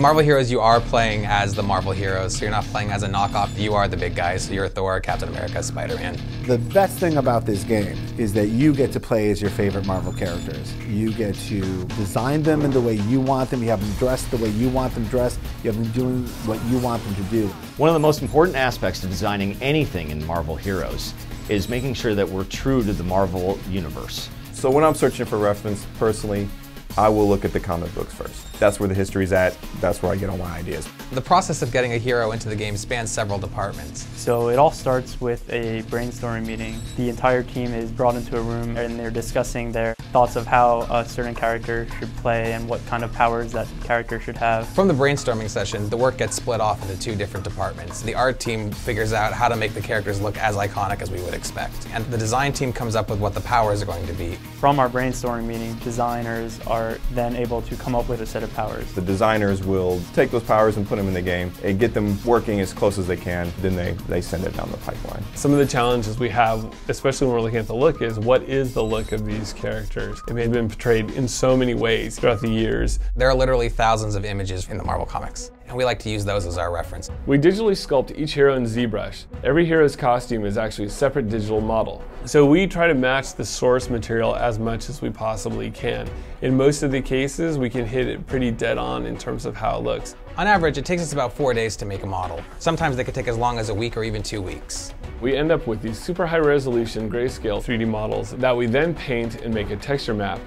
In Marvel Heroes, you are playing as the Marvel heroes, so you're not playing as a knockoff. You are the big guys, so you're Thor, Captain America, Spider-Man. The best thing about this game is that you get to play as your favorite Marvel characters. You get to design them in the way you want them. You have them dressed the way you want them dressed. You have them doing what you want them to do. One of the most important aspects of designing anything in Marvel Heroes is making sure that we're true to the Marvel universe. So when I'm searching for reference, personally, I will look at the comic books first. That's where the history's at. That's where I get all my ideas. The process of getting a hero into the game spans several departments. So it all starts with a brainstorming meeting. The entire team is brought into a room and they're discussing their thoughts of how a certain character should play and what kind of powers that character should have. From the brainstorming session, the work gets split off into two different departments. The art team figures out how to make the characters look as iconic as we would expect. And the design team comes up with what the powers are going to be. From our brainstorming meeting, designers are then able to come up with a set of powers. The designers will take those powers and put them in the game and get them working as close as they can. Then they send it down the pipeline. Some of the challenges we have, especially when we're looking at the look, is what is the look of these characters? It may have been portrayed in so many ways throughout the years. There are literally thousands of images in the Marvel comics, and we like to use those as our reference. We digitally sculpt each hero in ZBrush. Every hero's costume is actually a separate digital model. So we try to match the source material as much as we possibly can. In most of the cases, we can hit it pretty dead on in terms of how it looks. On average, it takes us about 4 days to make a model. Sometimes they could take as long as a week or even 2 weeks. We end up with these super high resolution grayscale 3D models that we then paint and make a texture map,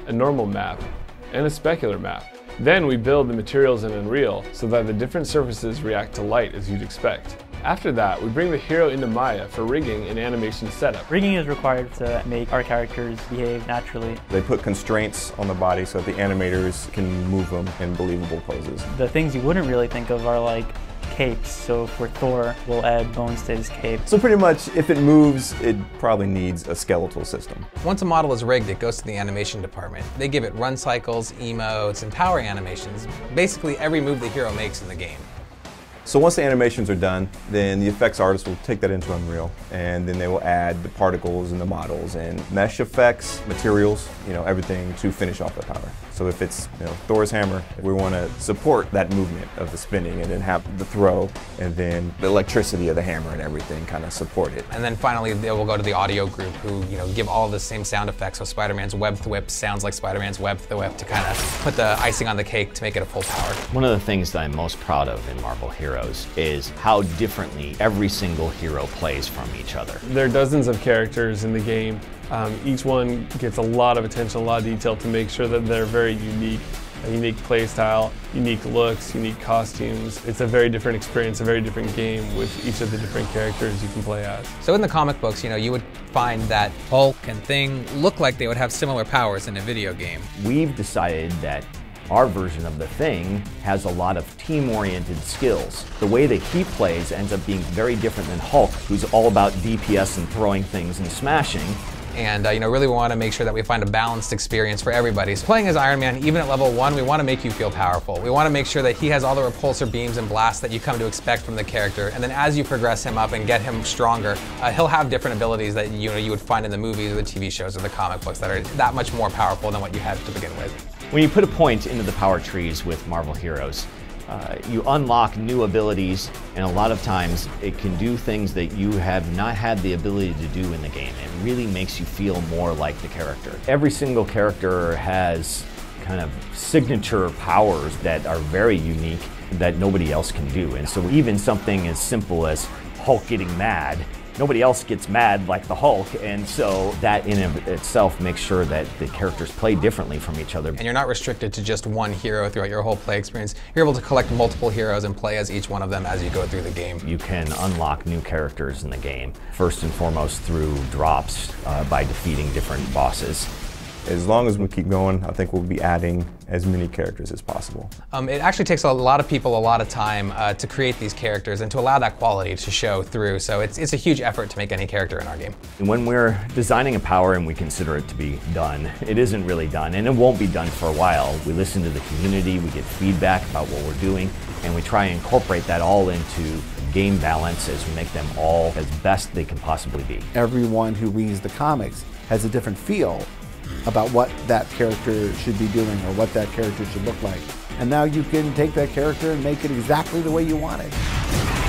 a normal map, and a specular map. Then we build the materials in Unreal so that the different surfaces react to light as you'd expect. After that, we bring the hero into Maya for rigging and animation setup. Rigging is required to make our characters behave naturally. They put constraints on the body so that the animators can move them in believable poses. The things you wouldn't really think of are like capes. So for Thor, we'll add bones to his cape. So pretty much, if it moves, it probably needs a skeletal system. Once a model is rigged, it goes to the animation department. They give it run cycles, emotes, and power animations. Basically every move the hero makes in the game. So once the animations are done, then the effects artist will take that into Unreal, and then they will add the particles and the models and mesh effects, materials, everything to finish off the power. So if it's Thor's hammer, we want to support that movement of the spinning and then have the throw and then the electricity of the hammer and everything kind of support it. And then finally they will go to the audio group who give all the same sound effects. So Spider-Man's web thwip sounds like Spider-Man's web thwip to kind of put the icing on the cake to make it a full power. One of the things that I'm most proud of in Marvel Heroes is how differently every single hero plays from each other. There are dozens of characters in the game. Each one gets a lot of attention, a lot of detail to make sure that they're very unique. A unique play style, unique looks, unique costumes. It's a very different experience, a very different game with each of the different characters you can play as. So in the comic books, you would find that Hulk and Thing look like they would have similar powers in a video game. We've decided that our version of the Thing has a lot of team-oriented skills. The way that he plays ends up being very different than Hulk, who's all about DPS and throwing things and smashing. And really we want to make sure that we find a balanced experience for everybody. So playing as Iron Man, even at level 1, we want to make you feel powerful. We want to make sure that he has all the repulsor beams and blasts that you come to expect from the character. And then as you progress him up and get him stronger, he'll have different abilities that you would find in the movies or the TV shows or the comic books that are that much more powerful than what you had to begin with. When you put a point into the power trees with Marvel Heroes, you unlock new abilities, and a lot of times it can do things that you have not had the ability to do in the game. It really makes you feel more like the character. Every single character has kind of signature powers that are very unique that nobody else can do. And so even something as simple as Hulk getting mad, nobody else gets mad like the Hulk, and so that in of itself makes sure that the characters play differently from each other. And you're not restricted to just one hero throughout your whole play experience. You're able to collect multiple heroes and play as each one of them as you go through the game. You can unlock new characters in the game, first and foremost through drops by defeating different bosses. As long as we keep going, I think we'll be adding as many characters as possible. It actually takes a lot of people a lot of time to create these characters and to allow that quality to show through. So it's a huge effort to make any character in our game. When we're designing a power and we consider it to be done, it isn't really done, and it won't be done for a while. We listen to the community, we get feedback about what we're doing, and we try and incorporate that all into game balance as we make them all as best they can possibly be. Everyone who reads the comics has a different feel about what that character should be doing or what that character should look like. And now you can take that character and make it exactly the way you want it.